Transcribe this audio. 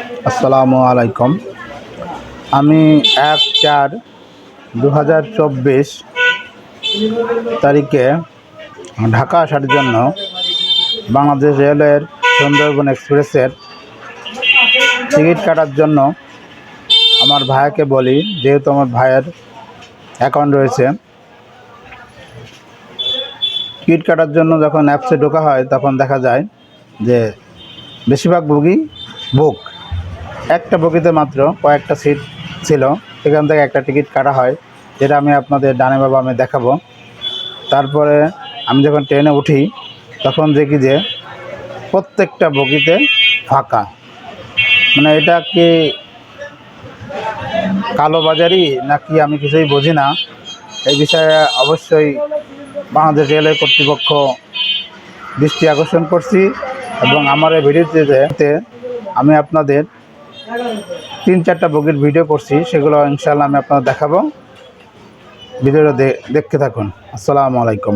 আসসালামু আলাইকুম। আমি 1/4/2024 তারিখে ঢাকা আসার জন্য বাংলাদেশ রেলওয়ের সুন্দরবন এক্সপ্রেসের টিকিট কাটার জন্য আমার ভাইকে বলি, যেহেতু আমার ভাইয়ের অ্যাকাউন্ট রয়েছে। টিকিট কাটার জন্য যখন অ্যাপসে ঢোকা হয় তখন দেখা যায় যে বেশিরভাগ বগি বুক। একটা বগিতে মাত্র কয়েকটা সিট ছিল, সেখান থেকে একটা টিকিট কাটা হয়, যেটা আমি আপনাদের ডানে বা বামে দেখাবো। তারপরে আমি যখন ট্রেনে উঠি তখন দেখি যে প্রত্যেকটা বগিতে ফাঁকা। মানে এটা কি কালোবাজারি নাকি আমি কিছুই বুঝি না। এই বিষয়ে অবশ্যই বাংলাদেশ রেলওয়ে কর্তৃপক্ষ দৃষ্টি আকর্ষণ করছি, এবং আমার এই ভিডিওতে আমি আপনাদের 3-4টা বগির ভিডিও করছি, সেগুলো ইনশাআল্লাহ আমি আপনাদের দেখাবো। ভিডিওটা দেখতে থাকুন। আসসালামু আলাইকুম।